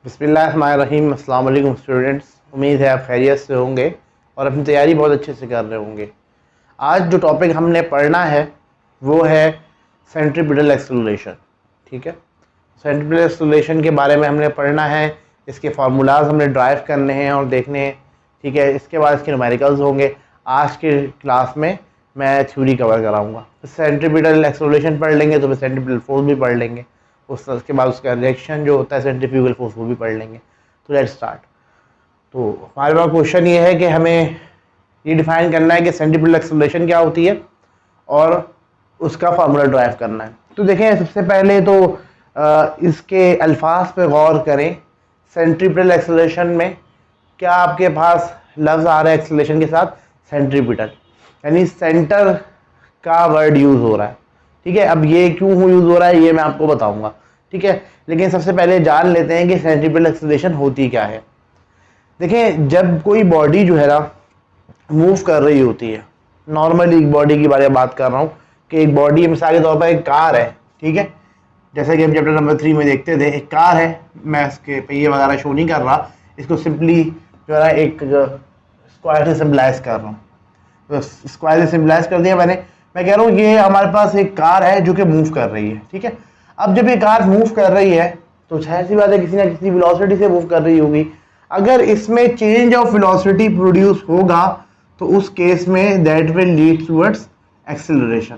बिस्मिल्लाहिर्रहमानिर्रहीम। अस्सलाम वालेकुम स्टूडेंट्स, उम्मीद है आप खैरियत से होंगे और अपनी तैयारी बहुत अच्छे से कर रहे होंगे। आज जो टॉपिक हमने पढ़ना है वो है सेंट्रीपिटल एक्सेलरेशन। ठीक है, सेंट्रीपिटल एक्सेलरेशन के बारे में हमने पढ़ना है, इसके फार्मूलाज हमने ड्राइव करने हैं और देखने हैं। ठीक है, इसके बाद इसके न्यूमेरिकल्स होंगे। आज के क्लास में मैं थ्योरी कवर कराऊंगा। सेंट्रीपिटल एक्सेलरेशन पढ़ लेंगे तो फिर सेंट्रीपिटल फोर्स भी पढ़ लेंगे, उसके बाद उसका रिएक्शन जो होता है सेंट्रीफ्यूगल फोर्स वो भी पढ़ लेंगे। तो लेट्स स्टार्ट। तो हमारे पास क्वेश्चन ये है कि हमें ये डिफाइन करना है कि सेंट्रीपिटल एक्सेलरेशन क्या होती है और उसका फार्मूला ड्राइव करना है। तो देखें, सबसे पहले तो इसके अल्फाज पे गौर करें। सेंट्रीपिटल एक्सेलरेशन में क्या आपके पास लफ्ज़ आ रहा है एक्सेलरेशन के साथ? सेंट्रीपिटल, यानी सेंटर का वर्ड यूज़ हो रहा है। ठीक है, अब ये क्यों यूज़ हो रहा है ये मैं आपको बताऊंगा। ठीक है, लेकिन सबसे पहले जान लेते हैं कि सेंट्रीपिटल एक्सेलरेशन होती क्या है। देखें, जब कोई बॉडी जो है ना मूव कर रही होती है, नॉर्मली एक बॉडी की बारे में बात कर रहा हूँ कि एक बॉडी मिसाल के तौर पर एक कार है। ठीक है, जैसे कि हम चैप्टर नंबर 3 में देखते थे, एक कार है। मैं इसके पहिए वगैरह शो नहीं कर रहा, इसको सिंपली जो है एक स्क्वायर से सिम्बलाइज कर रहा हूँ। तो स्क्वायर से सिम्बलाइज कर दिया मैंने। मैं कह रहा हूँ ये हमारे पास एक कार है जो कि मूव कर रही है। ठीक है, अब जब ये कार मूव कर रही है तो जाहिर सी बात है किसी ना किसी वेलोसिटी से मूव कर रही होगी। अगर इसमें चेंज ऑफ वेलोसिटी प्रोड्यूस होगा तो उस केस में that will lead towards acceleration.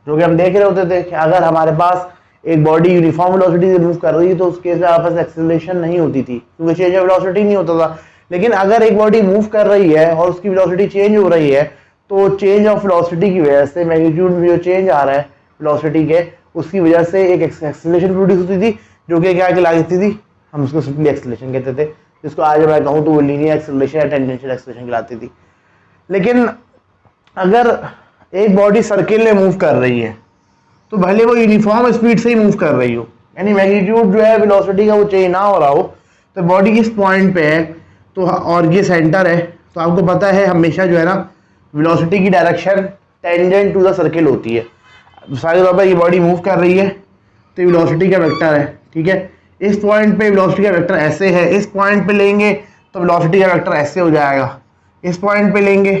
जो कि हम देख रहे होते थे कि अगर हमारे पास एक बॉडी यूनिफॉर्म वेलोसिटी से मूव कर रही है तो उस केस में हमारे पास एक्सेलरेशन नहीं होती थी, क्योंकि चेंज ऑफ वेलोसिटी नहीं होता था। लेकिन अगर एक बॉडी मूव कर रही है और उसकी वेलोसिटी चेंज हो रही है तो चेंज ऑफ वेलोसिटी की वजह से मैग्नीट्यूड में जो चेंज आ रहा है वेलोसिटी के, उसकी वजह से एक एक्सेलरेशन प्रोड्यूस होती थी, जो कि क्या कहलाती थी? हम उसको सिंपली एक्सेलरेशन कहते थे, जिसको आज मैं कहूँ तो वो लीनियर एक्सेलरेशन या टेंजेंशियल एक्सेलरेशन कहलाती थी। लेकिन अगर एक बॉडी सर्किल में मूव कर रही है तो भले वो यूनिफॉर्म स्पीड से ही मूव कर रही हो, यानी मैग्नीट्यूड जो है वेलोसिटी का वो चेंज ना हो रहा हो, तो बॉडी किस पॉइंट पे है तो और ये सेंटर है, तो आपको पता है हमेशा जो है ना वेलोसिटी की direction tangent to the circle होती है। मिसाल के तौर पर ये बॉडी मूव कर रही है तो वेलोसिटी का वेक्टर है। ठीक है, इस पॉइंट पे वेलोसिटी का वेक्टर ऐसे है, इस पॉइंट पे लेंगे तो वेलोसिटी का वेक्टर ऐसे हो जाएगा, इस पॉइंट पे लेंगे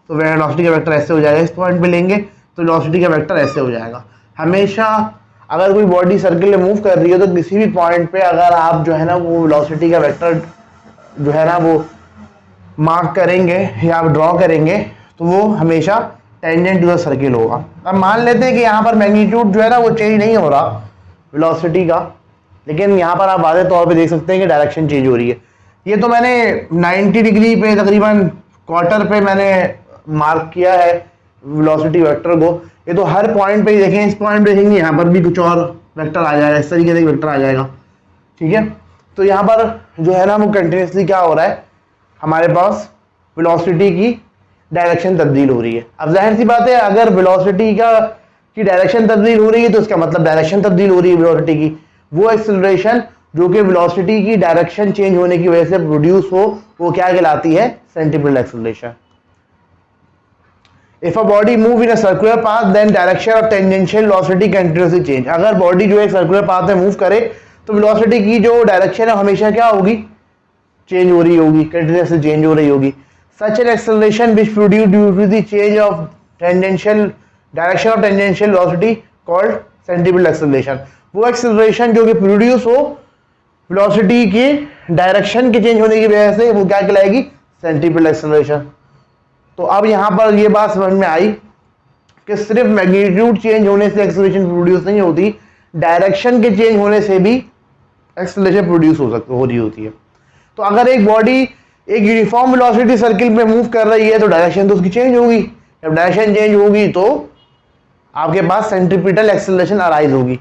तो वेलोसिटी का वेक्टर ऐसे हो जाएगा, इस पॉइंट पे लेंगे तो वेलोसिटी का वेक्टर ऐसे हो जाएगा। हमेशा अगर कोई बॉडी सर्किल में मूव कर रही है तो किसी भी पॉइंट पे अगर आप जो है ना वो वेलोसिटी का वेक्टर जो है ना वो मार्क करेंगे या आप ड्रॉ करेंगे तो वो हमेशा टेंजेंट टू द सर्किल होगा। अब मान लेते हैं कि यहाँ पर मैग्नीट्यूड जो है ना वो चेंज नहीं हो रहा वेलोसिटी का, लेकिन यहाँ पर आप वाज़ेह तौर पे देख सकते हैं कि डायरेक्शन चेंज हो रही है। ये तो मैंने 90 डिग्री पे तकरीबन क्वार्टर पे मैंने मार्क किया है वेलोसिटी वेक्टर को। ये तो हर पॉइंट पे ही देखें, इस पॉइंट पे देखेंगे यहाँ पर भी कुछ और वेक्टर आ जाएगा, इस तरीके से वेक्टर आ जाएगा। ठीक है, तो यहाँ पर जो है ना वो कंटिन्यूसली क्या हो रहा है, हमारे पास वेलोसिटी की डायरेक्शन तब्दील हो रही है। अब जाहिर सी बात है अगर वेलोसिटी की डायरेक्शन तब्दील हो रही है तो इसका मतलब डायरेक्शन तब्दील हो रही है वेलोसिटी की। वो एक्सेलरेशन जो कि वेलोसिटी की डायरेक्शन चेंज होने की वजह से प्रोड्यूस हो वो क्या कहलाती है? Centripetal acceleration. If a body move in a circular path, then direction of tangential velocity continuously change। अगर बॉडी जो एक सर्कुलर पाथ में मूव करे तो वेलोसिटी की जो डायरेक्शन है हमेशा क्या होगी? चेंज हो रही होगी, कंटिन्यूसली चेंज हो रही होगी। Such an acceleration which produced due to the change of tangential direction of tangential velocity called centripetal acceleration। वो एक्सेलरेशन जो कि प्रोड्यूस हो वेलोसिटी की डायरेक्शन के चेंज होने की वजह से वो क्या कहलाएगी? Centripetal acceleration. तो अब यहाँ पर ये बात समझ में आई कि सिर्फ मैग्नीट्यूड चेंज होने से एक्सेलरेशन प्रोड्यूस नहीं होती, डायरेक्शन के चेंज होने से भी एक्सेलरेशन प्रोड्यूस हो रही होती है। तो अगर एक बॉडी एक यूनिफॉर्म वेलोसिटी सर्किल में मूव कर रही है तो डायरेक्शन तो उसकी चेंज होगी। जब डायरेक्शन चेंज होगी तो आपके पास सेंट्रीपिटल एक्सेलरेशन अराइज होगी।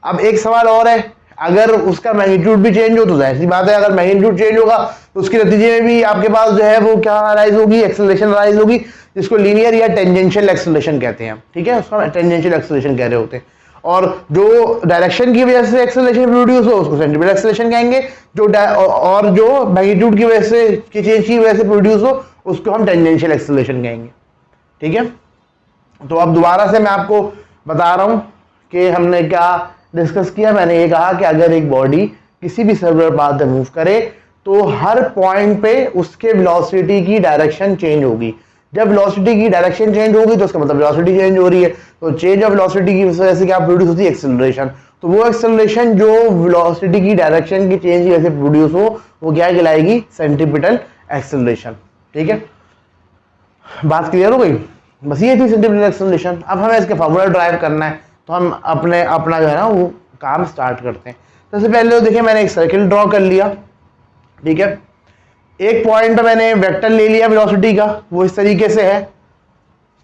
अब एक सवाल और है, अगर उसका मैग्नीट्यूड भी चेंज हो तो जाहिर सी बात है अगर मैग्नीट्यूड चेंज होगा तो उसके नतीजे में भी आपके पास जो है वो क्या अराइज होगी? एक्सेलरेशन अराइज होगी, जिसको लीनियर या टेंजेंशियल एक्सेलरेशन कहते हैं। ठीक है, उसका टेंजेंशियल एक्सेलरेशन कह रहे होते हैं। और जो डायरेक्शन की वजह से एक्सेलरेशन प्रोड्यूस हो उसको सेंट्रीपिटल एक्सेलरेशन कहेंगे, और जो मैग्नीट्यूड की वजह से चेंज की वजह से प्रोड्यूस हो उसको हम टेंजेंशियल एक्सेलरेशन कहेंगे। ठीक है, तो अब दोबारा से मैं आपको बता रहा हूं कि हमने क्या डिस्कस किया। मैंने ये कहा कि अगर एक बॉडी किसी भी सर्कुलर पाथ पे मूव करे तो हर पॉइंट पे उसके वेलोसिटी की डायरेक्शन चेंज होगी। जब वेलोसिटी की डायरेक्शन चेंज होगी तो उसका मतलब वेलोसिटी चेंज हो रही है, तो चेंज ऑफ वेलोसिटी की वजह से क्या प्रोड्यूस होती है, एक्सेलरेशन। तो वो एक्सेलरेशन जो वेलोसिटी की डायरेक्शन की चेंज की वजह से प्रोड्यूस हो वो क्या कहलाएगी, सेंट्रीपिटल एक्सेलरेशन। ठीक है, बात क्लियर हो गई। बस ये थी सेंट्रीपिटल एक्सेलरेशन। अब हमें इसका फार्मूला ड्राइव करना है, तो हम अपना जो है ना वो काम स्टार्ट करते हैं। सबसे पहले तो देखिए मैंने एक सर्किल ड्रॉ कर लिया। ठीक है, एक पॉइंट पे मैंने वेक्टर ले लिया वेलोसिटी का, वो इस तरीके से है।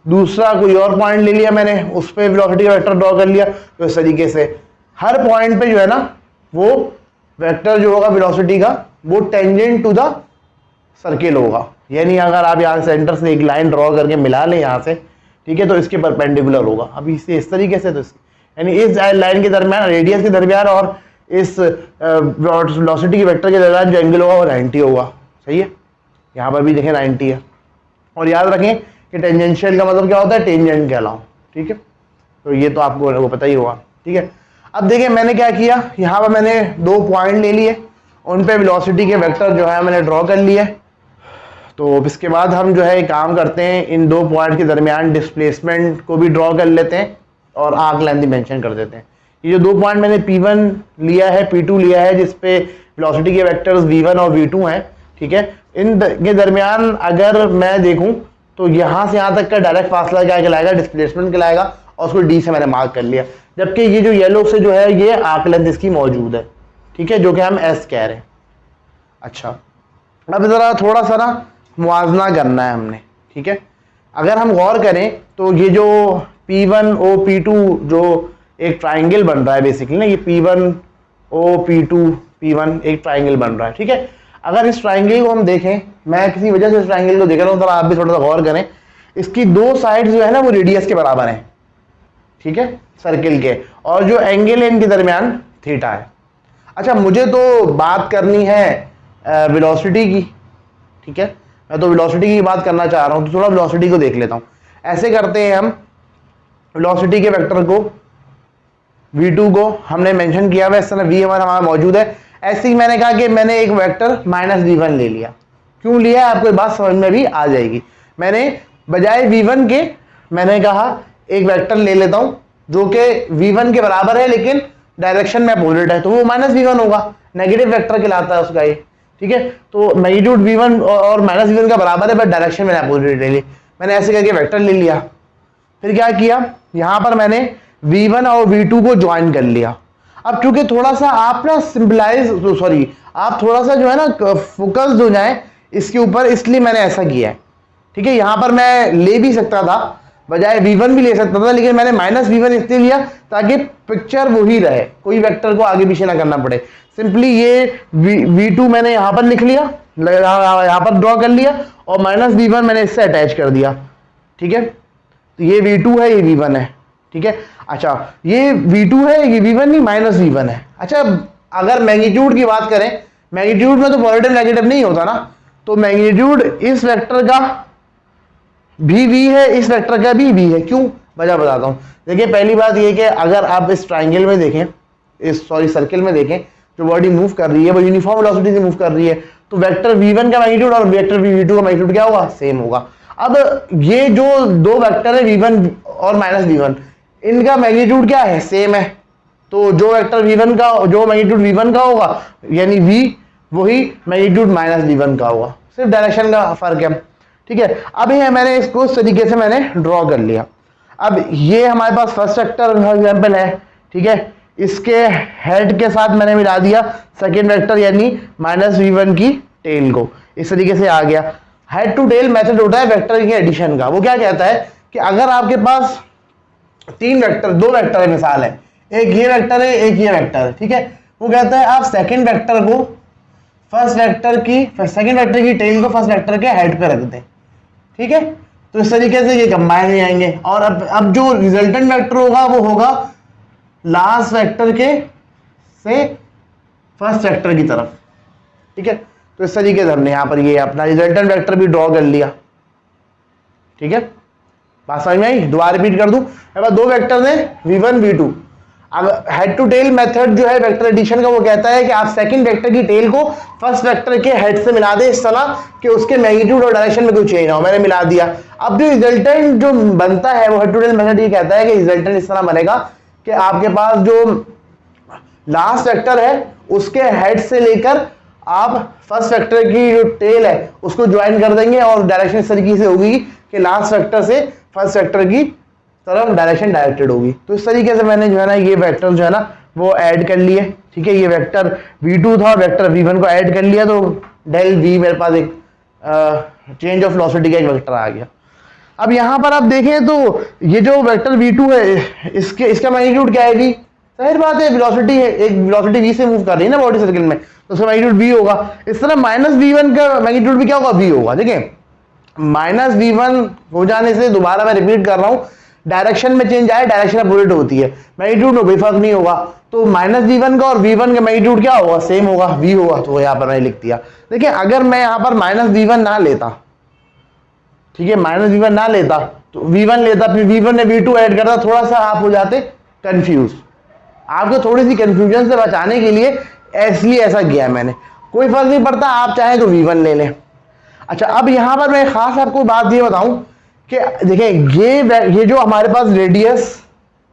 दूसरा कोई और पॉइंट ले लिया मैंने, उस पर वेलोसिटी का वेक्टर ड्रॉ कर लिया, तो इस तरीके से हर पॉइंट पे जो है ना वो वेक्टर जो होगा वेलोसिटी का वो टेंजेंट टू द सर्किल होगा। यानी अगर आप यहाँ सेंटर से एक लाइन ड्रॉ करके मिला लें यहाँ से, ठीक है, तो इसके परपेंडिकुलर होगा। अभी इससे इस तरीके से, तो यानी इस लाइन के दरमियान, रेडियस के दरमियान और इस वेलोसिटी के वेक्टर के दरमियान जो एंगल होगा वो 90 होगा। सही है, यहाँ पर भी देखें 90 है। और याद रखें कि टेंजेंशियल का मतलब क्या होता है, टेंजेंट के अलावा। ठीक है, तो ये तो आपको वो पता ही होगा। ठीक है, अब देखिए मैंने क्या किया, यहाँ पर मैंने 2 पॉइंट ले लिए, उन पे वेलोसिटी के वेक्टर जो है मैंने ड्रॉ कर लिए। तो इसके बाद हम जो है काम करते हैं, इन 2 पॉइंट के दरमियान डिस्प्लेसमेंट को भी ड्रॉ कर लेते हैं और आर्क लेंथ मेंशन कर देते हैं। ये जो 2 पॉइंट मैंने P1 लिया है, P2 लिया है, जिसपे वेलोसिटी के वेक्टर्स V1 और V2 हैं। ठीक है, इन के दरमियान अगर मैं देखूं तो यहाँ से यहाँ तक का डायरेक्ट फासला क्या कहलाएगा, डिस्प्लेसमेंट कहलाएगा, और उसको D से मैंने मार्क कर लिया। जबकि ये जो येलो से जो है ये आर्क लेंथ इसकी मौजूद है। ठीक है, जो कि हम S कह रहे हैं। अच्छा, अब जरा थोड़ा सा ना मुआवजना करना है हमने। ठीक है, अगर हम गौर करें तो ये जो P1 O P2 जो एक ट्राइंगल बन रहा है बेसिकली ना, ये P1 O P2 P1 एक ट्राइंगल बन रहा है। ठीक है, अगर इस ट्राइंगल को हम देखें, मैं किसी वजह से इस ट्राइंगल को देख रहा हूँ, तो आप भी थोड़ा सा गौर करें, इसकी 2 साइड जो है ना वो रेडियस के बराबर है। ठीक है, सर्किल के, और जो एंगल है इनके दरमियान थीटा है। अच्छा, मुझे तो बात करनी है वेलोसिटी की। ठीक है, मैं तो वेलोसिटी की बात करना चाह रहा हूं, तो थोड़ा वेलोसिटी को देख लेता हूं। ऐसे करते हैं हम, वेलोसिटी के वेक्टर को v2 को हमने मेंशन किया हुआ है, इस तरह v हमारा मौजूद है। ऐसे ही मैंने कहा कि मैंने एक वेक्टर -v1 ले लिया। क्यों लिया आपको बात समझ में भी आ जाएगी। मैंने बजाय v1 के मैंने कहा एक वेक्टर ले लेता हूं जो कि v1 के बराबर है लेकिन डायरेक्शन में अपोजिट है, तो वो -v1 होगा, नेगेटिव वेक्टर कहलाता है उसका ये। ठीक है, तो मैग्नीट्यूड v1 और -v1 का बराबर है, बट डायरेक्शन मैंने अपोजिट ले ली। मैंने ऐसे करके वेक्टर ले लिया। फिर क्या किया, यहां पर मैंने v1 और v2 को ज्वाइन कर लिया। अब चूंकि थोड़ा सा आप ना आप थोड़ा सा जो है ना फोकस हो जाए इसके ऊपर, इसलिए मैंने ऐसा किया है। ठीक है, यहां पर मैं ले भी सकता था, बजाय v1 भी ले सकता था, लेकिन मैंने -v1 इसलिए लिया ताकि पिक्चर वही रहे, कोई वेक्टर को आगे पीछे ना करना पड़े। सिंपली ये v2 मैंने यहां पर लिख लिया, यहां पर ड्रॉ कर लिया, और -v1 मैंने इससे अटैच कर दिया। ठीक है, तो ये v2 है, ये v1 है। ठीक है, अच्छा ये v2 है, ये v1 नहीं, -v1 है। अच्छा, अगर मैग्नीट्यूड की बात करें, मैग्नीट्यूड में तो पॉजिटिव नेगेटिव नहीं होता ना, तो मैग्नीट्यूड इस वेक्टर का भी v है, इस वेक्टर का भी v है। क्यों, वजह बताता हूं। देखिए, पहली बात ये कि अगर आप इस ट्राइंगल में देखें, सर्किल में देखें, जो बॉडी मूव कर रही है वो यूनिफॉर्म वेलोसिटी से मूव कर रही है, तो वेक्टर v1 का मैग्नीट्यूड और वेक्टर v2 का मैग्नीट्यूड क्या होगा, सेम होगा। अब ये जो 2 वेक्टर है v1 और -v1, इनका मैग्नीट्यूड क्या है, सेम है। तो जो वेक्टर v1 का, जो मैग्नीट्यूड v1 का होगा, यानी v वही मैग्नीट्यूड -v1 का होगा, सिर्फ डायरेक्शन का फर्क है। ठीक है, अब ये मैंने इसको इस तरीके से मैंने ड्रॉ कर लिया। अब ये हमारे पास फर्स्ट वेक्टर एग्जाम्पल है। ठीक है, इसके हेड के साथ मैंने मिला दिया सेकेंड वेक्टर यानी -v1 की टेल को, इस तरीके से आ गया। हेड टू टेल मेथड होता है वेक्टर के एडिशन का। वो क्या कहता है कि अगर आपके पास 2 वेक्टर है, मिसाल है, एक ये वेक्टर है, एक ये वेक्टर है। ठीक है, वो कहता है आप सेकेंड वेक्टर को सेकेंड वेक्टर की टेल को फर्स्ट वेक्टर के हेड पे रख दें। ठीक है, तो इस तरीके से ये कंबाइन हो जाएंगे, और अब जो रिजल्टेंट वेक्टर होगा वो होगा लास्ट वेक्टर के से फर्स्ट वेक्टर की तरफ। ठीक है, तो इस तरीके से हमने यहां पर ये अपना रिजल्टेंट वेक्टर भी ड्रॉ कर लिया। ठीक है, बात समझ में आई, दोबारा रिपीट कर दूं। 2 वेक्टर हैं v1 v2। अब हेड टू टेल मेथड जो है वेक्टर एडिशन का, वो कहता है कि आप सेकंड वेक्टर की टेल को फर्स्ट वेक्टर के हेड से मिला दें इस तरह कि उसके मैग्नीट्यूड और डायरेक्शन में कोई चेंज ना हो। मैंने मिला दिया। अब जो रिजल्टेंट जो बनता है वो हेड टू टेल मेथड ये कहता है कि रिजल्टेंट इस तरह बनेगा कि आपके पास जो लास्ट वेक्टर है उसके हेड से लेकर आप फर्स्ट वेक्टर की जो टेल है उसको ज्वाइन कर देंगे और डायरेक्शन इस तरीके से होगी कि लास्ट वेक्टर से फर्स्ट वेक्टर की तरफ डायरेक्शन डायरेक्टेड होगी। तो इस तरीके से मैंने जो है ना ये वेक्टर जो है ना वो ऐड कर लिए। ठीक है, ये वेक्टर v2 था, वेक्टर v1 को ऐड कर लिया तो डेल v मेरे पास एक चेंज ऑफ वेलोसिटी का एक वेक्टर आ गया। अब यहाँ पर आप देखें तो ये जो वेक्टर v2 है इसका मैग्नीट्यूड क्या है v? जाहिर बात है वेलोसिटी है, एक वेलोसिटी v से मूव कर रही है ना बॉडी सर्किल में, तो उसका मैग्नीट्यूड v होगा। इस तरह माइनस v1 का मैग्नीट्यूड भी क्या होगा? v होगा। देखिए माइनस v1 हो जाने से, दोबारा मैं रिपीट कर रहा हूँ, डायरेक्शन में चेंज आए, डायरेक्शन अपोजिट होती है, मैग्नीट्यूड में कोई फर्क नहीं होगा। तो माइनस v1 का और v1 का मैग्नीट्यूड क्या होगा? सेम होगा, v होगा। तो यहाँ पर मैंने लिख दिया। देखिए अगर मैं यहाँ पर माइनस v1 ना लेता, ठीक है, माइनस v1 ना लेता तो v1 लेता, फिर v1 ने v2 ऐड करता, थोड़ा सा आप हो जाते कंफ्यूज। आपको थोड़ी सी कंफ्यूजन से बचाने के लिए इसलिए ऐसा किया मैंने। कोई फर्क नहीं पड़ता, आप चाहें तो v1 ले लें। अच्छा, अब यहाँ पर मैं खास आपको बात ये बताऊं कि देखिए ये जो हमारे पास रेडियस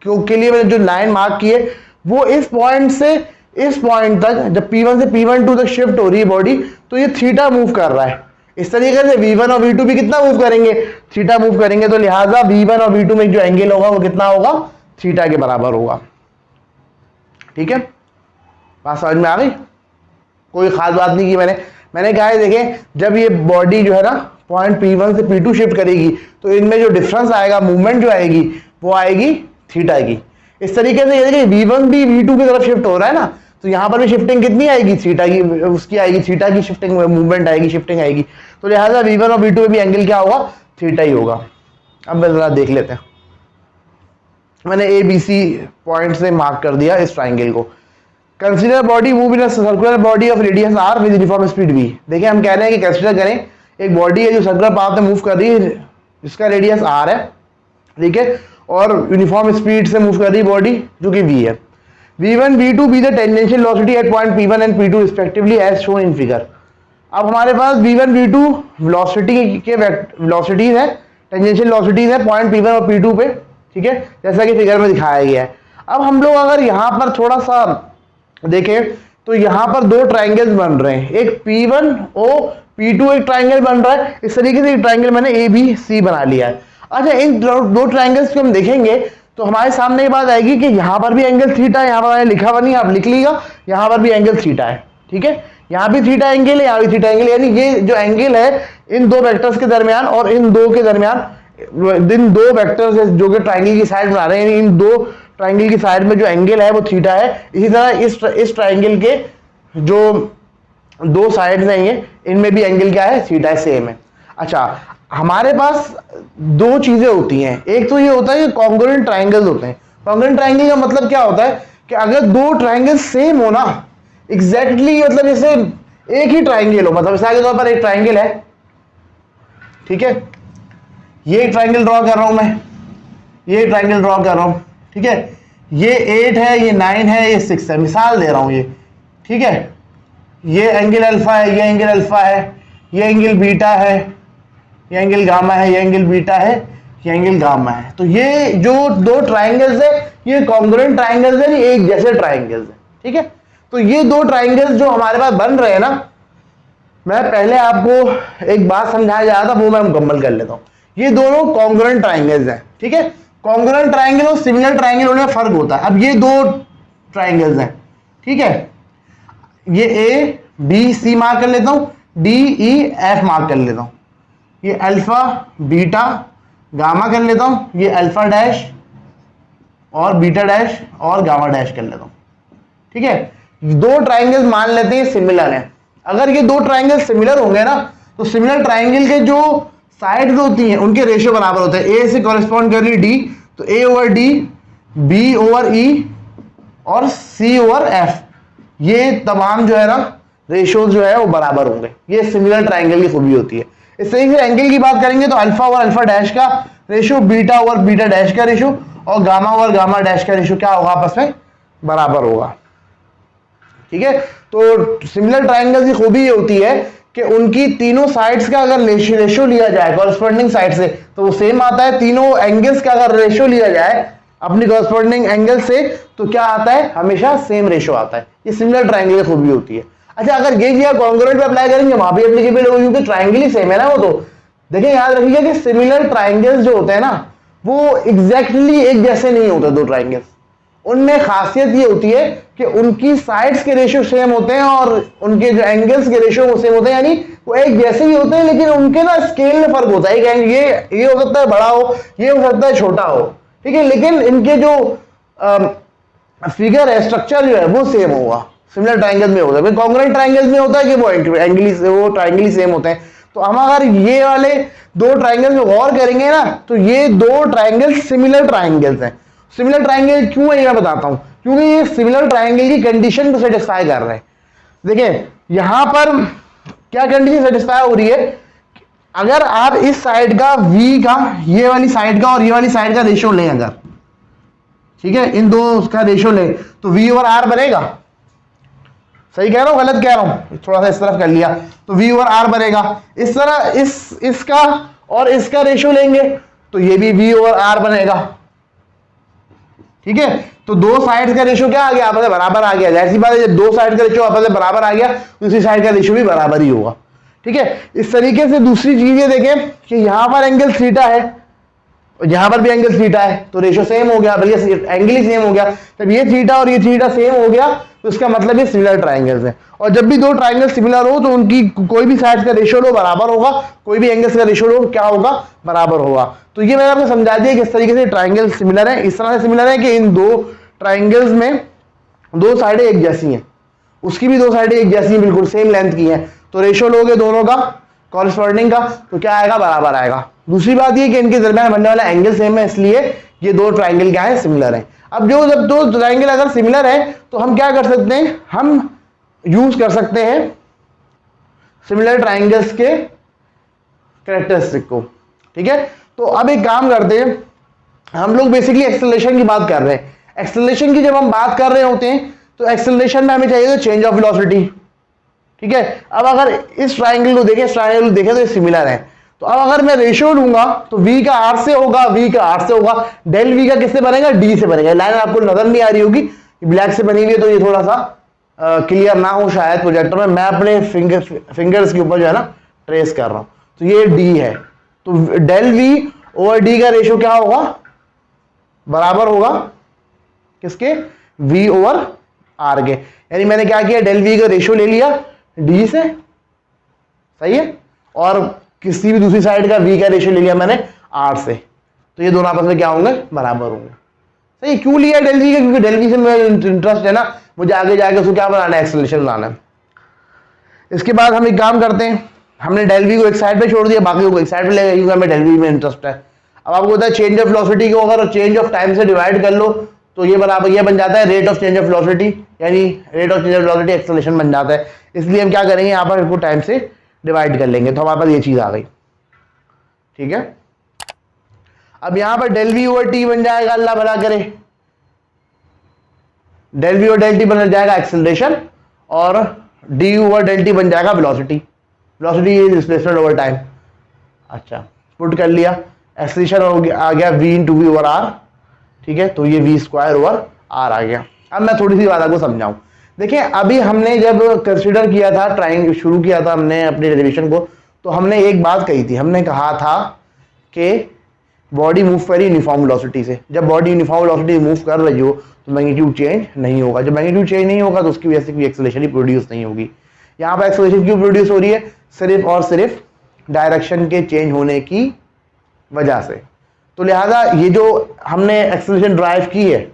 के लिए मैंने जो लाइन मार्क की है वो इस पॉइंट से इस पॉइंट तक, जब P1 से P12 तक शिफ्ट हो रही है बॉडी, तो ये थीटा मूव कर रहा है। इस तरीके से v1 और v2 भी कितना मूव करेंगे? थीटा मूव करेंगे। तो लिहाजा v1 और v2 में जो एंगल होगा वो कितना होगा? थीटा के बराबर होगा। ठीक है, बात समझ में आ गई? कोई खास बात नहीं की मैंने कहा है देखें, जब ये बॉडी जो है ना पॉइंट P1 से P2 शिफ्ट करेगी तो इनमें जो डिफरेंस आएगा, मूवमेंट जो आएगी वो आएगी थीटा की। इस तरीके से ये देखिए v1 भी v2 की तरफ शिफ्ट हो रहा है ना, तो यहाँ पर भी शिफ्टिंग कितनी आएगी? थीटा की, उसकी आएगी थीटा की शिफ्टिंग, मूवमेंट आएगी, शिफ्टिंग आएगी। तो लिहाजा v1 और v2 में भी एंगल क्या होगा? थीटा ही होगा। अब जरा देख लेते हैं। मैंने ABC पॉइंट से मार्क कर दिया इस ट्राइंगल को। Consider body move in a circular body of radius r with uniform speed v। देखिए हम कह रहे हैं कि कंसीडर करें एक बॉडी है जो सर्कुलर पाथ में मूव कर रही है, जिसका रेडियस r है, ठीक है, और यूनिफॉर्म स्पीड से मूव कर रही बॉडी जो कि v है। v1 v2 be the tangential velocity at point P1 and P2 respectively as shown in figure. अब हमारे पास v1 v2 वेलोसिटी के वेलोसिटीज है, टेंजेंशियल वेलोसिटीज है पॉइंट P1 और P2 पे, ठीक है, जैसा कि फिगर में दिखाया गया है। अब हम लोग अगर यहाँ पर थोड़ा सा देखें तो यहाँ पर दो ट्राइंगल्स बन रहे हैं, एक P1 और P2 एक ट्राइंगल बन रहा है। इस तरीके से एक ट्राइंगल मैंने ABC बना लिया है। अच्छा, इन दो ट्राइंगल्स को हम देखेंगे तो हमारे सामने ये बात आएगी कि यहाँ पर भी एंगल थीटा है, यहाँ पर मैंने लिखा हुआ नहीं, आप लिख लीजिएगा, यहाँ पर भी एंगल थीटा है। ठीक है, यहाँ भी थीटा एंगल है, यहाँ भी थीटा एंगल है, यानी ये जो एंगल है इन दो वेक्टर्स के दरमियान और इन दो के दरमियान, इन दो वेक्टर्स जो कि ट्राइंगल की साइड बना रहे हैं, इन दो ट्राइंगल की साइड में जो एंगल है वो थीटा है। इसी तरह इस ट्राइंगल के जो दो साइड्स हैं ये, इनमें भी एंगल क्या है? थीटा है, सेम है। अच्छा, हमारे पास दो चीजें होती हैं, एक तो ये होता है कि कॉन्ग्रुएंट ट्राइंगल्स होते हैं। कॉन्ग्रुएंट ट्राइंगल का मतलब क्या होता है कि अगर दो ट्राइंगल सेम हो ना, एग्जैक्टली, मतलब जैसे एक ही ट्राइंगल हो, मतलब मिसाल के तौर पर एक ट्राइंगल है, ठीक है, ये एक ट्राइंगल ड्रॉ कर रहा हूं मैं, ये ट्राइंगल ड्रॉ कर रहा हूं, ठीक है, ये 8 है, ये 9 है, ये 6 है, मिसाल दे रहा हूं ये, ठीक है, ये एंगल अल्फा है, ये एंगल अल्फा है, ये एंगल बीटा है, ये एंगल गामा है, ये एंगल बीटा है, ये एंगल गामा है। तो ये जो दो ट्राइंगल्स है ये कॉन्ग्रुएंट ट्राइंगल्स है, एक जैसे ट्राइंगल्स है। ठीक है, तो ये दो ट्राइंगल्स जो हमारे पास बन रहे हैं ना, मैं पहले आपको एक बात समझाया जा रहा था, वो मैं मुकम्मल कर लेता हूँ। ये दोनों कॉन्ग्रुएंट ट्राइंगल्स हैं, ठीक है। कॉन्ग्रुएंट ट्राइंगल और सिमिलर ट्राइंगल होने में फर्क होता है। अब ये दो ट्राइंगल्स हैं, ठीक है, ये ए बी सी मार्क कर लेता हूं, डी ई एफ मार्क कर लेता हूं, ये अल्फा बीटा गामा कर लेता हूं, ये अल्फा डैश और बीटा डैश और गामा डैश कर लेता हूं। ठीक है, दो ट्राइंगल्स मान लेते हैं सिमिलर हैं। अगर ये दो ट्राइंगल सिमिलर होंगे ना, तो सिमिलर ट्राइंगल के जो साइड्स होती हैं उनके रेशियो बराबर होते हैं। ए से कॉरेस्पॉन्ड कर रही डी, तो ए ओवर डी, बी ओवर ई और सी ओवर एफ, ये तमाम जो है ना रेशियोज जो है वो बराबर होंगे। ये सिमिलर ट्राइंगल की खूबी होती है। इस तरीके से एंगल की बात करेंगे तो अल्फा ओवर अल्फा डैश का ratio, beta over beta dash का रेशियो और गामा ओवर गामा डैश का रेशियो क्या होगा? आपस में बराबर होगा। ठीक है, तो सिमिलर ट्राइंगल की खूबी ये होती है कि उनकी तीनों साइड्स का अगर रेशियो लिया जाए कॉरस्पॉन्डिंग साइड से तो वो सेम आता है। तीनों एंगल्स का अगर रेशियो लिया जाए अपनी कॉरस्पॉन्डिंग एंगल से तो क्या आता है, हमेशा सेम रेशियो आता है। ये सिमिलर ट्राइंगल की खूबी होती है। अच्छा, अगर ये किया कॉन्ग्रुएंट पे अप्लाई करेंगे वहां भी एप्लीकेबल होगी क्योंकि ट्राइंगल ही सेम है ना वो। तो देखिए याद रखिएगा कि सिमिलर ट्राइंगल्स जो होते हैं ना वो एग्जैक्टली एक जैसे नहीं होते दो ट्राइंगल्स। उनमें खासियत ये होती है कि उनकी साइड्स के रेशियो सेम होते हैं और उनके जो एंगल्स के रेशियो वो सेम होते हैं, यानी वो एक जैसे ही होते हैं लेकिन उनके ना स्केल में फर्क होता है। ये हो सकता है बड़ा हो, ये हो सकता है छोटा हो, ठीक है, लेकिन इनके जो फिगर है, स्ट्रक्चर जो है वो सेम होगा। सिमिलर ट्राइंगल में होता है। कॉन्ग्रुएंट ट्राइंगल्स में होता है कि वो ट्राइंगल ही सेम होते हैं। तो हम अगर ये वाले दो ट्राइंगल्स में गौर करेंगे ना तो ये दो ट्राइंगल्स सिमिलर ट्राइंगल्स हैं। सिमिलर ट्राइंगल क्यों है मैं बताता हूं, क्योंकि ये सिमिलर ट्राइंगल की कंडीशन को सेटिस्फाई कर रहे हैं। देखिए यहां पर क्या कंडीशन सेटिस्फाई हो रही है, अगर आप इस साइड का v का, ये वाली साइड का और ये वाली साइड का रेशियो लें अगर, ठीक है, इन दो का रेशियो लें तो v ओवर r बनेगा। सही कह रहा हूं गलत कह रहा हूं, थोड़ा सा इस तरफ कर लिया तो v ओवर r बनेगा। इस तरह इसका और इसका रेशियो लेंगे तो ये भी v ओवर r बनेगा। ठीक है, तो दो साइड का रेशियो क्या आ गया, आपस में बराबर आ गया। ऐसी बात है जब दो साइड का रेशियो आपस में बराबर आ गया दूसरी साइड का रेशियो भी बराबर ही होगा। ठीक है, इस तरीके से दूसरी चीज ये देखें कि यहां पर एंगल थीटा है और यहां पर भी एंगल थीटा है तो रेशियो सेम हो गया, बल्कि एंगल ही सेम हो गया। जब ये थीटा और ये थीटा सेम हो गया तो इसका मतलब ये सिमिलर ट्राइंगल्स है। और जब भी दो ट्राइंगल सिमिलर हो तो उनकी कोई भी साइड का रेशियो लो बराबर होगा, कोई भी एंगल्स का रेशियो लो क्या होगा, बराबर होगा। तो ये मैंने आपको समझा दिया कि इस तरीके से ट्राइंगल सिमिलर है। इस तरह से सिमिलर है कि इन दो ट्राइंगल्स में दो साइडें एक जैसी हैं, उसकी भी दो साइडें एक जैसी हैं, बिल्कुल सेम लेंथ की हैं, तो रेशियो लोगे दोनों का कॉरस्पॉन्डिंग का तो क्या आएगा, बराबर आएगा। दूसरी बात ये कि इनके दरमियान बनने वाला एंगल सेम है, इसलिए ये दो ट्राइंगल क्या है, सिमिलर है। अब जब दो ट्राइंगल अगर सिमिलर है तो हम क्या कर सकते हैं, हम यूज कर सकते हैं सिमिलर ट्राइंगल्स के कैरेक्टरिस्टिक को। ठीक है, तो अब एक काम करते हैं, हम लोग बेसिकली एक्सेलरेशन की बात कर रहे हैं। एक्सेलरेशन की जब हम बात कर रहे होते हैं तो एक्सेलरेशन में हमें चाहिए तो चेंज ऑफ वेलोसिटी। ठीक है, अब अगर इस ट्राइंगल को देखें, इस ट्राइंगल को देखें तो ये सिमिलर है। तो अब अगर मैं रेशियो लूंगा तो v का r से होगा, v का r से होगा, डेल v का किससे बनेगा, d से बनेगा। लाइन आपको नजर नहीं आ रही होगी, ब्लैक से बनी हुई है तो ये थोड़ा सा क्लियर ना हो शायद प्रोजेक्टर में। मैं अपने फिंगर्स के ऊपर जो है ना ट्रेस कर रहा हूं, तो ये d है, तो डेल v ओवर d का रेशियो क्या होगा, बराबर होगा किसके, v ओवर r के। यानी मैंने क्या किया, डेल v का रेशियो ले लिया d से, सही है, और किसी भी दूसरी साइड का v का रेशियो ले लिया मैंने r से, तो ये दोनों आपस में क्या होंगे, बराबर होंगे। सही, क्यों लिया डेल v का, क्योंकि डेल v से मेरा इंटरेस्ट है ना, मुझे आगे जाके उसको क्या बनाना है, एक्सेलरेशन बनाना है। इसके बाद हम एक काम करते हैं, हमने डेल v को एक साइड पे छोड़ दिया, बाकी को एक साइड पे ले गए क्योंकि हमें डेल v में इंटरेस्ट है। अब आपको पता है चेंज ऑफ वेलोसिटी को अगर चेंज ऑफ टाइम से डिवाइड कर लो तो ये बराबर ये बन जाता है rate of change of velocity, यानी rate of change of velocity acceleration बन जाता है। इसलिए हम क्या करेंगे, यहाँ पर इसको टाइम से डिवाइड कर लेंगे तो हमारे पास ये चीज आ गई। ठीक है, अब यहां पर डेल वी ओवर टी बन जाएगा, अल्लाह भला करे, del V over del T बन जाएगा एक्सेलरेशन और डी ओवर डेल टी बन जाएगा velocity. Velocity is displacement over time. अच्छा, पुट कर लिया, एक्सेलरेशन हो गया, आ गया v into V over R. ठीक है, तो ये v स्क्वायर ओवर r आ गया। अब मैं थोड़ी सी बात आपको समझाऊं। देखिए अभी हमने जब कंसीडर किया था ट्राइंगल, शुरू किया था हमने अपनी डेरिवेशन को, तो हमने एक बात कही थी, हमने कहा था कि बॉडी मूव करी यूनिफॉर्म वेलोसिटी से। जब बॉडी यूनिफॉर्म वेलोसिटी मूव कर रही हो तो मैग्नीट्यूड चेंज नहीं होगा। जब मैग्नीट्यूड चेंज नहीं होगा तो उसकी वजह से कोई एक्सेलरेशन ही प्रोड्यूस नहीं होगी। यहाँ पर एक्सेलरेशन क्यों प्रोड्यूस हो रही है, सिर्फ और सिर्फ डायरेक्शन के चेंज होने की वजह से। तो लिहाजा ये जो हमने एक्सेलरेशन ड्राइव की है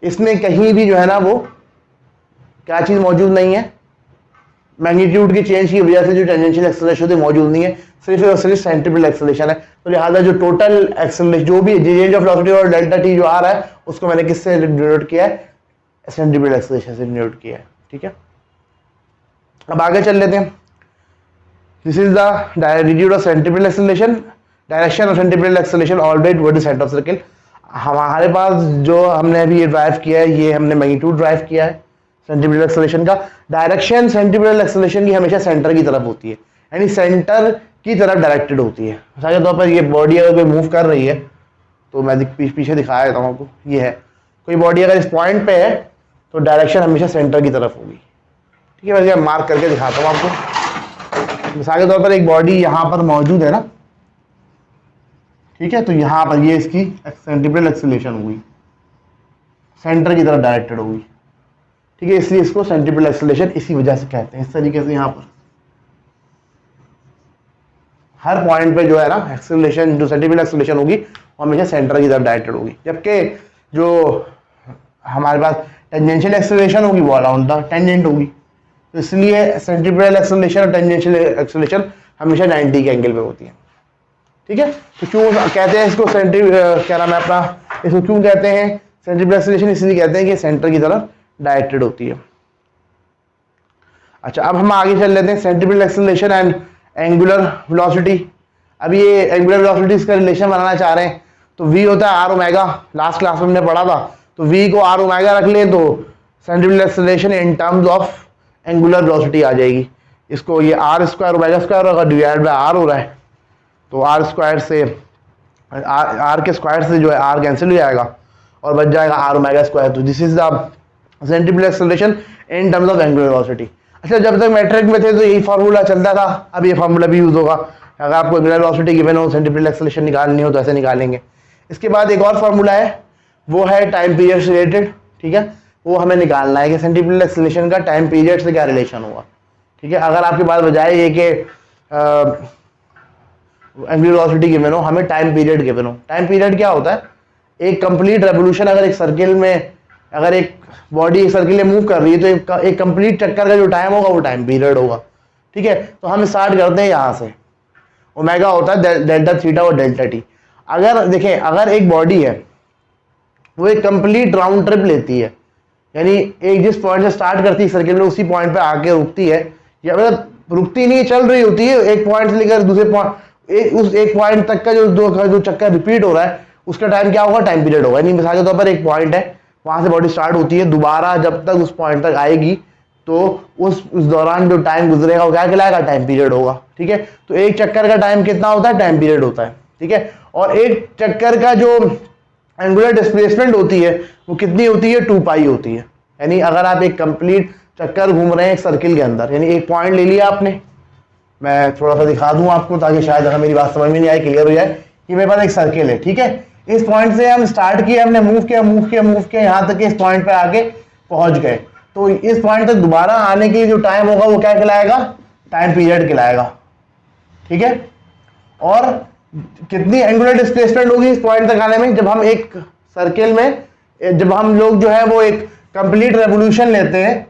इसमें कहीं भी जो है ना वो क्या चीज मौजूद नहीं है, मैग्नीट्यूड की चेंज की वजह से जो टेंजेंशियल एक्सेलरेशन होती है मौजूद नहीं है, सिर्फ और सिर्फ सेंट्रीपिटल एक्सेलरेशन है। तो लिहाजा जो टोटल एक्सेलरेशन जो भी चेंज ऑफ वेलोसिटी और डेल्टा टी जो आ रहा है उसको मैंने किससे डिनोट किया है, सेंट्रीपिटल एक्सेलरेशन से डिनोट किया है। ठीक है, अब आगे चल लेते हैं। This is the direction of centripetal acceleration, direction of centripetal acceleration always toward the centre of circle. हमारे पास जो हमने अभी ये ड्राइव किया है, ये हमने मैग्नीट्यूड ड्राइव किया है सेंट्रीपिटल एक्सेलरेशन का। डायरेक्शन सेंट्रीपिटल एक्सेलरेशन की हमेशा सेंटर की तरफ होती है, यानी सेंटर की तरफ डायरेक्टेड होती है। मिसाल के तौर पर ये बॉडी अगर कोई मूव कर रही है, तो मैं पीछे दिखाया देता हूँ आपको, ये है कोई बॉडी अगर इस पॉइंट पे है तो डायरेक्शन हमेशा सेंटर की तरफ होगी। ठीक है, मैं मार्क करके दिखाता हूँ आपको। मिसाल के तौर पर एक बॉडी यहाँ पर मौजूद है ना, ठीक है, तो यहाँ पर ये इसकी सेंट्रीपिटल एक्सेलरेशन होगी, सेंटर की तरफ डायरेक्टेड होगी। ठीक है, इसलिए इसको सेंट्रीपिटल एक्सेलरेशन इसी वजह से कहते हैं। इस तरीके से यहाँ पर हर पॉइंट पे जो है ना एक्सेलरेशन, जो सेंट्रीपिटल एक्सेलरेशन होगी वो हमेशा सेंटर की तरफ डायरेक्टेड होगी, जबकि जो हमारे पास टेंजेंशियल एक्सेलरेशन होगी वो अराउंड द टेंजेंट होगी। तो इसलिए सेंट्रीपिटल एक्सेलरेशन और टेंजेंशियल एक्सेलरेशन हमेशा 90 के एंगल पे होती है। ठीक है, तो क्यों कहते हैं इसको क्या नाम है अपना, इसको क्यों कहते हैं सेंट्रीपिटल एक्सेलरेशन? इसलिए कहते हैं कि सेंटर की तरफ डायरेक्टेड होती है। अच्छा, अब हम आगे चल लेते हैं centripetal acceleration and angular velocity. अब ये एंगुलर वेलोसिटी का रिलेशन बनाना चाह रहे हैं, तो v होता है आर ओमेगा, लास्ट क्लास में हमने पढ़ा था, तो v को आर ओमेगा रख लें तो centripetal acceleration in terms of angular velocity आ जाएगी। इसको ये आर स्क्वायर ओमेगा स्क्वायर होगा, डिवाइड बाय आर हो रहा है, तो आर स्क्वायर से आर के स्क्वायर से जो है आर कैंसिल हो जाएगा और बच जाएगा आर ओमेगा स्क्वायर। तो this is the centripetal acceleration in terms of angular velocity. अच्छा, जब तक मैट्रिक में थे तो यही फार्मूला चलता था, अब ये फार्मूला भी यूज होगा। अगर आपको एंगुलर वेलोसिटी गिवन हो, सेंट्रीपिटल एक्सेलरेशन निकालनी हो तो ऐसे निकालेंगे। इसके बाद एक और फार्मूला है, वो है टाइम पीरियड से रिलेटेड। ठीक है, वो हमें निकालना है कि सेंट्रीपिटल एक्सेलरेशन का टाइम पीरियड से क्या रिलेशन होगा। ठीक है, अगर आपके पास बजाय ये कि एंगुलर वेलोसिटी गिवन हो, हमें टाइम पीरियड गिवन हो। टाइम पीरियड क्या होता है? एक कंप्लीट रेवोल्यूशन, अगर एक सर्किल में, अगर एक बॉडी एक सर्किल में मूव कर रही है तो एक कंप्लीट चक्कर का जो टाइम होगा वो टाइम पीरियड होगा। ठीक है, तो हम स्टार्ट करते हैं यहाँ से, ओमेगा होता है डेल्टा थीटा और डेल्टा टी। अगर देखें, अगर एक बॉडी है वो एक कंप्लीट राउंड ट्रिप लेती है, यानी एक जिस पॉइंट से स्टार्ट करती है सर्किल में उसी पॉइंट पे आके रुकती है, या मतलब रुकती नहीं, चल रही होती है, एक पॉइंट से लेकर दूसरे पॉइंट, उस एक पॉइंट तक का जो चक्कर रिपीट हो रहा है उसका टाइम क्या होगा? टाइम पीरियड होगा। यानी मिसाल के तौर पर एक पॉइंट है, वहां से बॉडी स्टार्ट होती है, दोबारा जब तक उस पॉइंट तक आएगी तो उस दौरान जो टाइम गुजरेगा वो क्या कहलाएगा? टाइम पीरियड होगा। ठीक है, तो एक चक्कर का टाइम कितना होता है? टाइम पीरियड होता है। ठीक है, और एक चक्कर का जो एंगुलर डिस्प्लेसमेंट होती है वो कितनी होती है? 2 पाई होती है। यानी अगर आप एक कंप्लीट चक्कर घूम रहे हैं एक सर्किल के अंदर, यानी एक पॉइंट ले लिया आपने, मैं थोड़ा सा दिखा दूं आपको ताकि शायद अगर मेरी बात समझ में नहीं आए, क्लियर हो जाए कि मेरे पास एक सर्किल है। ठीक है, इस पॉइंट से हम स्टार्ट किया, हमने मूव किया यहाँ तक इस पॉइंट पे आके पहुंच गए, तो इस पॉइंट तक दोबारा आने के लिए जो टाइम होगा वो क्या कहलाएगा? टाइम पीरियड कहलाएगा। ठीक है, और कितनी एंगुलर डिस्प्लेसमेंट होगी इस पॉइंट तक आने में? जब हम एक सर्किल में, जब हम लोग जो है वो एक कंप्लीट रेवोल्यूशन लेते हैं,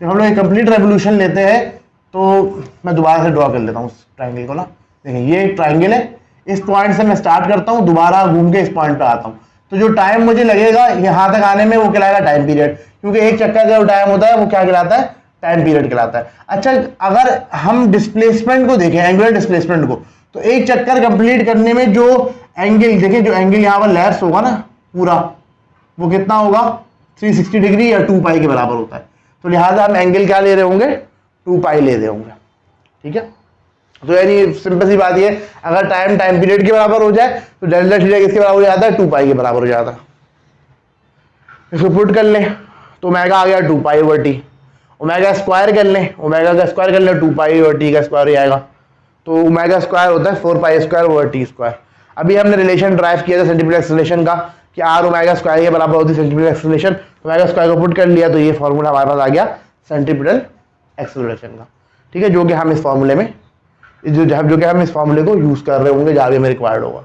जब हम लोग एक कंप्लीट रेवोल्यूशन लेते हैं, तो मैं दोबारा से ड्रॉ कर लेता हूँ उस ट्राइंगल को ना। देखिए, ये एक ट्राइंगल है, इस पॉइंट से मैं स्टार्ट करता हूँ, दोबारा घूम के इस पॉइंट पे आता हूँ, तो जो टाइम मुझे लगेगा यहाँ तक आने में वो कहलाएगा टाइम पीरियड, क्योंकि एक चक्कर का जो टाइम होता है वो क्या कहलाता है? टाइम पीरियड कहलाता है। अच्छा, अगर हम डिस्प्लेसमेंट को देखें, एंगुलर डिस्प्लेसमेंट को, तो एक चक्कर कंप्लीट करने में जो एंगल, देखिए जो एंगल यहाँ पर लैप्स होगा ना पूरा, वो कितना होगा? 360 डिग्री या 2 पाई के बराबर होता है। तो लिहाजा हम एंगल क्या ले रहे होंगे? 2 पाई ले रहे होंगे। ठीक है, तो यानी सिंपल सी बात ये, अगर टाइम पीरियड के बराबर हो जाए तो डेल्टा थीटा किसके बराबर हो जाता है? 2 पाई के बराबर हो जाता है। इसको पुट कर लें तो ओमेगा आ गया 2 pi over T. Omega square कर लें, ओमेगा का स्क्वायर कर लें, 2 पाई ओवर टी का स्क्वायर हो जाएगा, तो ओमेगा स्क्वायर होता है 4 pi square over T square. अभी हमने रिलेशन ड्राइव किया था सेंट्रीपिटल एक्सेलरेशन का कि आर ओमेगा स्क्वायर के बराबर होती है सेंट्रीपिटल एक्सेलरेशन, ओमेगा स्क्वायर को पुट कर लिया तो ये फॉर्मूला हमारे पास आ गया सेंट्रीपिटल एक्सेलरेशन का। ठीक है, जो कि हम इस फॉर्मूले में जो कि हम इस फॉर्मूले को यूज कर रहे होंगे जहाँ भी हमें रिक्वायर्ड होगा।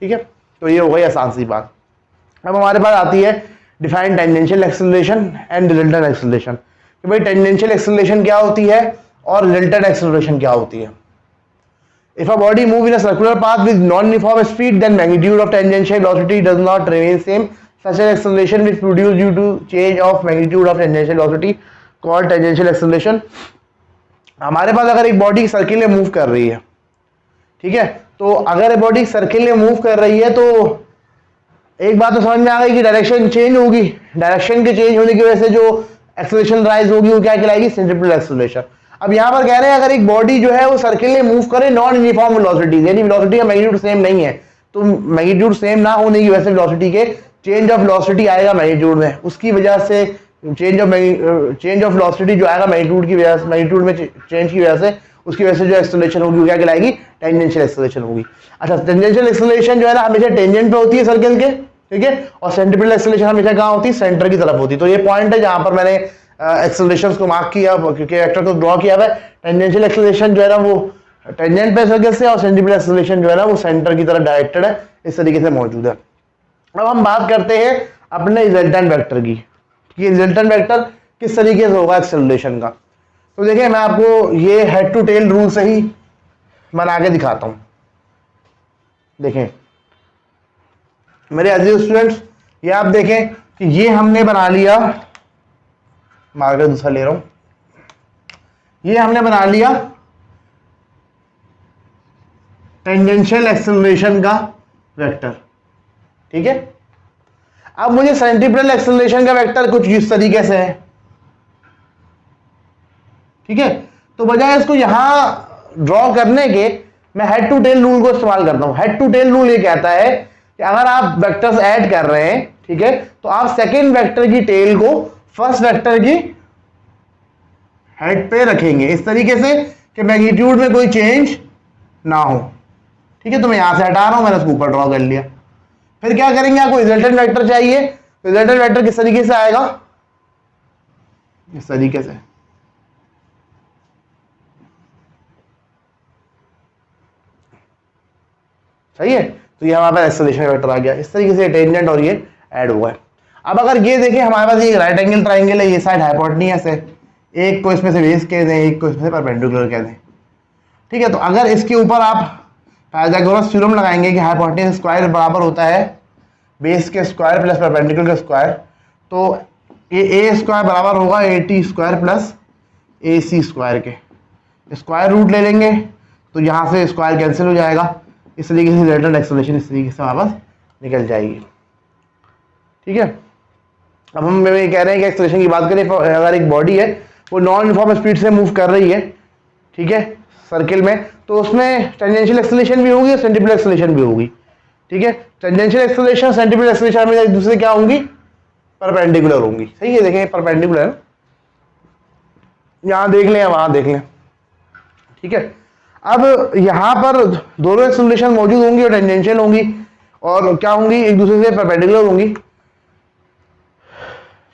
ठीक है, तो ये हो गई आसान सी बात। अब हमारे पास आती है define tangential acceleration and resultant acceleration, कि भाई टेंजेंशियल एक्सेलरेशन क्या होती है और रिजल्टेंट एक्सेलरेशन क्या होती है। If a body move in a circular path with non-uniform speed, then magnitude of tangential velocity does not remain same. Such an acceleration is produced due to change of magnitude of tangential velocity called tangential acceleration. हमारे पास अगर एक body circle में move कर रही है, ठीक है, तो अगर बॉडी सर्किल में मूव कर रही है तो एक बात तो समझ में आ गई कि डायरेक्शन चेंज होगी, डायरेक्शन के चेंज होने की वजह से जो एक्सेलरेशन राइज होगी वो क्या कहलाएगी, सेंट्रीपिटल एक्सेलरेशन। अब यहाँ पर कह रहे हैं अगर एक बॉडी जो है वो सर्किल में मूव करे नॉन यूनिफॉर्म वेलोसिटी, यानी वेलोसिटी का मैग्नीट्यूड सेम नहीं है, तो मैग्नीट्यूड सेम ना होने की वजह से वेलोसिटी के चेंज ऑफ वेलोसिटी आएगा मैग्नीट्यूड में, उसकी वजह से चेंज ऑफ वेलोसिटी जो आएगा मैग्नीट्यूड की वजह से, मैग्नीट्यूड में चेंज की वजह से, उसकी वजह से जो एक्सेलरेशन होगी वो क्या कहलाएगी, टेंजेंशियल एक्सेलरेशन होगी। अच्छा, टेंजेंशियल एक्सेलरेशन जो है ना हमेशा टेंजेंट पे होती है सर्किल के, ठीक है, और सेंट्रीपिटल एक्सेलरेशन हमेशा कहाँ होती है, सेंटर की तरफ होती है। तो ये पॉइंट है जहां पर मैंने एक्सेलरेशंस को मार्क किया, क्योंकि वेक्टर को ड्रॉ किया हुआ है। टेंजेंशियल एक्सेलरेशन जो है ना वो टेंजेंट पे सर्किल से, और सेंट्रीपिटल एक्सेलरेशन जो है ना वो सेंटर की तरफ डायरेक्टेड है, इस तरीके से मौजूद है। अब हम बात करते हैं अपने रिजल्टेंट वेक्टर की, कि रिजल्टेंट वेक्टर किस तरीके से होगा एक्सेलरेशन का। तो देखिए मैं आपको ये हेड टू टेल रूल से ही बना के दिखाता हूं। देखें मेरे अजीज स्टूडेंट्स, ये आप देखें कि ये हमने बना लिया, मार्कर दूसरा ले रहा हूं, ये हमने बना लिया टेंजेंशियल एक्सेलरेशन का वेक्टर, ठीक है। अब मुझे सेंट्रीपिटल एक्सेलरेशन का वेक्टर कुछ इस तरीके से है, ठीक है। तो बजाय इसको यहां ड्रॉ करने के मैं हेड टू टेल रूल को इस्तेमाल करता हूं। हेड टू टेल रूल ये कहता है कि अगर आप वेक्टर्स ऐड कर रहे हैं, ठीक है, तो आप सेकेंड वेक्टर की टेल को फर्स्ट वेक्टर की हेड पे रखेंगे इस तरीके से कि मैग्नीट्यूड में कोई चेंज ना हो, ठीक है। तो मैं यहां से हटा रहा हूं, मैंने उसको ऊपर ड्रॉ कर लिया। फिर क्या करेंगे, आपको रिजल्टेंट वेक्टर चाहिए, रिजल्टेंट वेक्टर किस तरीके से आएगा, इस तरीके से, सही है। तो ये हमारे पास एक्सेलरेशन वेक्टर आ गया, इस तरीके से टेंजेंट और ये ऐड हुआ है। अब अगर ये देखें हमारे पास ये राइट एंगल ट्राइंगल है, ये साइड हाइपोटेन्यूस है, एक को इसमें से बेस कह दें, एक को इसमें से परपेंडिकुलर कह दें, ठीक है। तो अगर इसके ऊपर आप पाइथागोरस थ्योरम लगाएंगे कि हाइपोटेन्यूस स्क्वायर बराबर होता है बेस के स्क्वायर प्लस परपेंडिकुलर का स्क्वायर, तो ये ए स्क्वायर बराबर होगा A T square plus A C square के, स्क्वायर रूट ले लेंगे तो यहाँ से स्क्वायर कैंसिल हो जाएगा, इस तरीके से रिजल्टेंट एक्सेलरेशन इस तरीके से वापस निकल जाएगी, ठीक है। अब हम ये कह रहे हैं कि एक्सेलरेशन की बात करें, अगर एक बॉडी है वो नॉन यूनिफॉर्म स्पीड से मूव कर रही है, ठीक है, सर्किल में, तो उसमें टेंजेंशियल एक्सेलरेशन भी होगी और सेंट्रीपिटल एक्सेलरेशन भी होगी, ठीक है। टेंजेंशियल एक्सेलरेशन सेंट्रीपिटल एक्सेलरेशन में एक दूसरे क्या होंगी, परपेंडिकुलर होंगी, सही है। देखें परपेंडिकुलर, यहाँ देख लें, वहां देख लें, ठीक है। अब यहाँ पर दोनों एक्सेलरेशन मौजूद होंगी और टेंजेंशियल होंगी, और क्या होंगी, एक दूसरे से परपेंडिकुलर होंगी,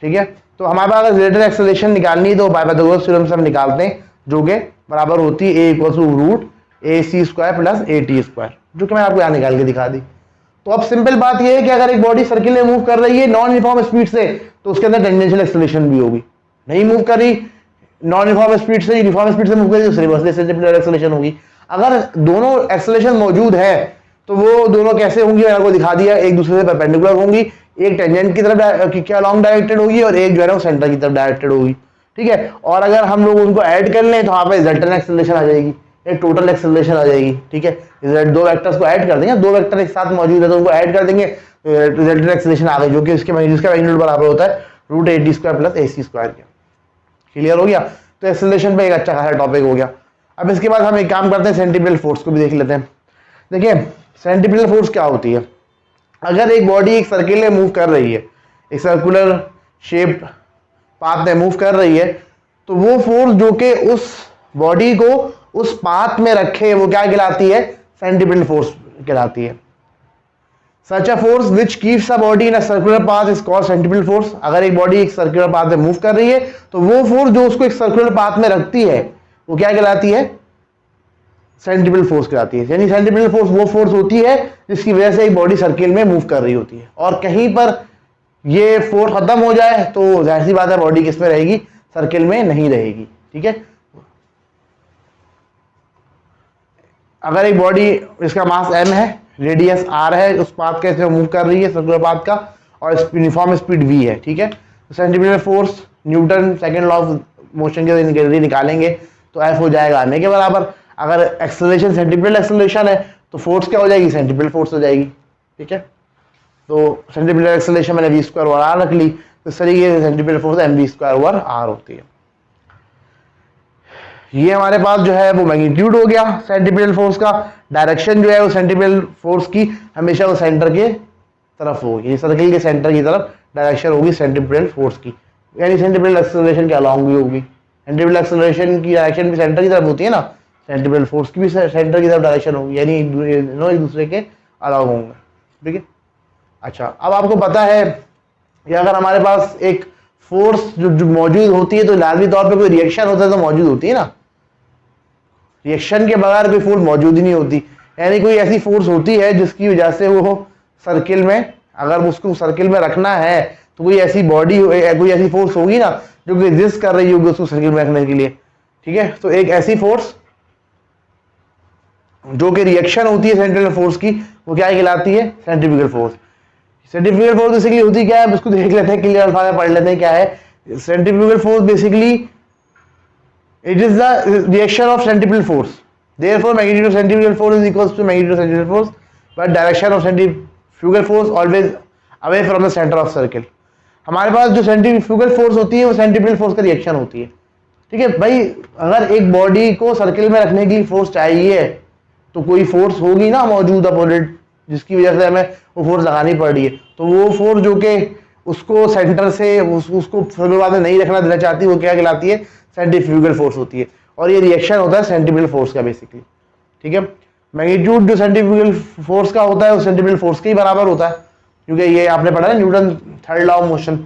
ठीक है। तो हमारे पास अगर रिलेटेड एक्सेलरेशन निकालनी है तो पाइथागोरस थ्योरम से हम निकालते हैं, जो कि बराबर होती है A equal to root A C square plus A T square, जो कि मैं आपको यहाँ निकाल के दिखा दी। तो अब सिंपल बात यह है कि अगर एक बॉडी सर्किल में मूव कर रही है नॉन यूनिफॉर्म स्पीड से, तो उसके अंदर टेंजेंशियल एक्सेलरेशन भी होगी। नहीं मूव कर रही नॉन यूनिफॉर्म स्पीड से, यूनिफॉर्म स्पीड से मूव कर रही तो रिवर्सली सेंट्रीपिटल एक्सेलरेशन होगी। अगर दोनों एक्सेलरेशन मौजूद है तो वो दोनों कैसे होंगी, मैंने आपको दिखा दिया, एक दूसरे से परपेंडिकुलर होंगी, एक टेंजेंट की तरफ की अलॉन्ग डायरेक्टेड होगी और एक जो है ना सेंटर की तरफ डायरेक्टेड होगी, ठीक है। और अगर हम लोग उनको ऐड कर लें तो वहाँ पे रिजल्टेंट एक्सेलरेशन आ जाएगी, एक टोटल एक्सेलरेशन आ जाएगी, ठीक है। दो वेक्टर्स को ऐड कर देंगे, दो वेक्टर एक साथ मौजूद है तो उनको ऐड कर देंगे, रिजल्टेंट एक्सेलरेशन आ गई, जो कि जिसका मैग्नीट्यूड बराबर होता है root A T square plus A C square के। क्लियर हो गया। तो एक्सेलरेशन पे एक अच्छा खासा टॉपिक हो गया। अब इसके बाद हम एक काम करते हैं, सेंट्रीपिटल फोर्स को भी देख लेते हैं। देखिए सेंट्रीपिटल फोर्स क्या होती है। अगर एक बॉडी एक सर्किल में मूव कर रही है, एक सर्कुलर शेप पाथ में मूव कर रही है, तो वो फोर्स जो कि उस बॉडी को उस पाथ में रखे वो क्या कहलाती है, सेंट्रीपिटल फोर्स कहलाती है। Such a force which keeps a body in a circular path is called centripetal force. अगर एक बॉडी एक सर्कुलर पाथ में मूव कर रही है तो वो फोर्स जो उसको एक सर्कुलर पाथ में रखती है वो क्या कहलाती है, सेंट्रीपिटल फोर्स कहलाती है। यानी सेंट्रीपिटल फोर्स वो फोर्स होती है जिसकी वजह से एक बॉडी सर्किल में मूव कर रही होती है, और कहीं पर ये फोर्स खत्म हो जाए तो जाहिर सी बात है बॉडी किस में रहेगी, सर्किल में नहीं रहेगी, ठीक है। अगर एक बॉडी इसका मास m है, रेडियस r है, उस पाथ के इसमें मूव कर रही है सर्कुलर पाथ का, और यूनिफॉर्म स्पीड v है, ठीक है। तो centripetal force Newton second law of motion के जरिए निकालेंगे तो F हो जाएगा m के बराबर। अगर एक्सेलरेशन सेंट्रीपिटल एक्सेलरेशन है तो फोर्स क्या हो जाएगी, सेंट्रीपिटल फोर्स हो जाएगी, ठीक है। तो सेंट्रीपिटल एक्सेलरेशन मैंने वी स्क्वायर ओवर आर रख ली, तो इस तरीके से centripetal force M V square over R होती है। ये हमारे पास जो है वो मैग्नीट्यूड हो गया सेंट्रीपिटल फोर्स का। डायरेक्शन जो है वो सेंट्रीपिटल फोर्स की हमेशा वो सेंटर के तरफ होगी, सर्किल के सेंटर की तरफ डायरेक्शन होगी सेंट्रीपिटल फोर्स की, यानी सेंट्रीपिटल एक्सेलरेशन के अलॉन्ग भी होगी। सेंट्रीपिटल एक्सेलरेशन की डायरेक्शन भी सेंटर की तरफ होती है ना, सेंट्रीपिटल फोर्स की भी सेंटर की तरफ डायरेक्शन होगी, यानी दोनों एक दूसरे के अलॉन्ग होंगे। ठीक है, अच्छा अब आपको पता है कि अगर हमारे पास एक फोर्स जो मौजूद होती है तो लाजमी तौर पे कोई रिएक्शन होता है तो मौजूद होती है ना, रिएक्शन के बगैर कोई फोर्स मौजूद ही नहीं होती। यानी कोई ऐसी फोर्स होती है जिसकी वजह से वो सर्किल में, अगर उसको सर्किल में रखना है तो कोई ऐसी बॉडी, कोई ऐसी फोर्स होगी ना जो कि एग्जिस्ट कर रही होगी उसको सर्किल में रखने के लिए। ठीक है, तो एक ऐसी फोर्स जो कि रिएक्शन होती है सेंट्रीपिटल फोर्स की, वो क्या कहलाती है? Centrifugal force. Centrifugal force basically होती क्या है, उसको देख लेते हैं, क्लियर अल्फाज में पढ़ लेते हैं क्या है। Centrifugal force basically it is the reaction of centripetal force, therefore magnitude of centrifugal force is equals to magnitude of centrifugal force, but direction of centrifugal force always away from the center of circle। हमारे पास जो centrifugal force होती है वो centripetal force का reaction होती है। ठीक है भाई, अगर एक बॉडी को सर्किल में रखने की फोर्स चाहिए तो कोई फोर्स होगी ना मौजूद अपोजिट, जिसकी वजह से हमें वो फोर्स लगानी पड़ रही है, तो वो फोर्स जो कि उसको सेंटर से उसको बाद में नहीं रखना देना चाहती, वो क्या कहलाती है? सेंट्रीफ्यूगल फोर्स होती है। और ये रिएक्शन होता है सेंट्रीपिटल फोर्स का बेसिकली। ठीक है, मैग्नीट्यूड जो सेंट्रीफ्यूगल फोर्स का होता है वो सेंट्रीपिटल फोर्स के ही बराबर होता है, क्योंकि ये आपने पढ़ा है Newton third law of motion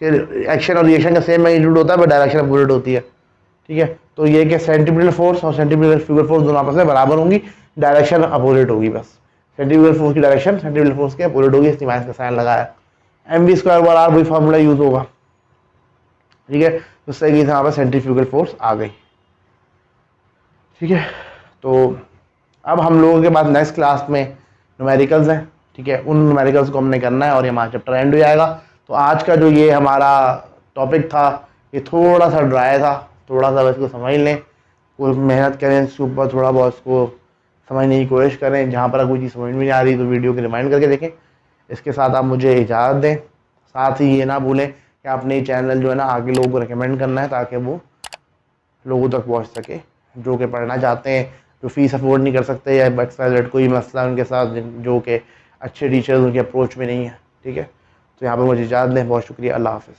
के एक्शन और रिएक्शन का सेम मैग्नीट्यूड होता है बट डायरेक्शन अपोजिट होती है। ठीक है, तो ये कि सेंट्रीपिटल फोर्स और सेंट्रीफ्यूगल फोर्स दोनों आपस में बराबर होंगी, डायरेक्शन अपोजिट होगी। बस सेंट्रीफ्यूगल फोर्स की डायरेक्शन सेंट्रीपिटल फोर्स के अपोजिट होगी, इसलिए माइनस का साइन लगाया। M V square over R वही फार्मूला यूज होगा। ठीक है, तो सही यहाँ पर सेंट्रीफ्यूगल फोर्स आ गई। ठीक है, तो अब हम लोगों के पास नेक्स्ट क्लास में न्यूमेरिकल्स हैं। ठीक है, उन न्यूमेरिकल्स को हमने करना है और ये हमारा चैप्टर एंड हो जाएगा। तो आज का जो ये हमारा टॉपिक था ये थोड़ा सा ड्राई था, थोड़ा सा इसको समझ लें, कोई मेहनत करें इसके ऊपर, थोड़ा बहुत इसको समझने की कोशिश करें। जहाँ पर कोई चीज़ समझ में नहीं आ रही तो वीडियो को रिमाइंड करके देखें। इसके साथ आप मुझे इजाज़त दें, साथ ही ये ना भूलें कि आपने ये चैनल जो है ना आगे लोगों को रिकमेंड करना है ताकि वो लोगों तक पहुँच सके जो कि पढ़ना चाहते हैं, जो फीस अफोर्ड नहीं कर सकते या एक्स कोई मसला उनके साथ, जो कि अच्छे टीचर्स उनके अप्रोच में नहीं है। ठीक है, तो यहाँ पर मुझे इजाज़त दें, बहुत शुक्रिया, अल्लाह हाफ़िज़।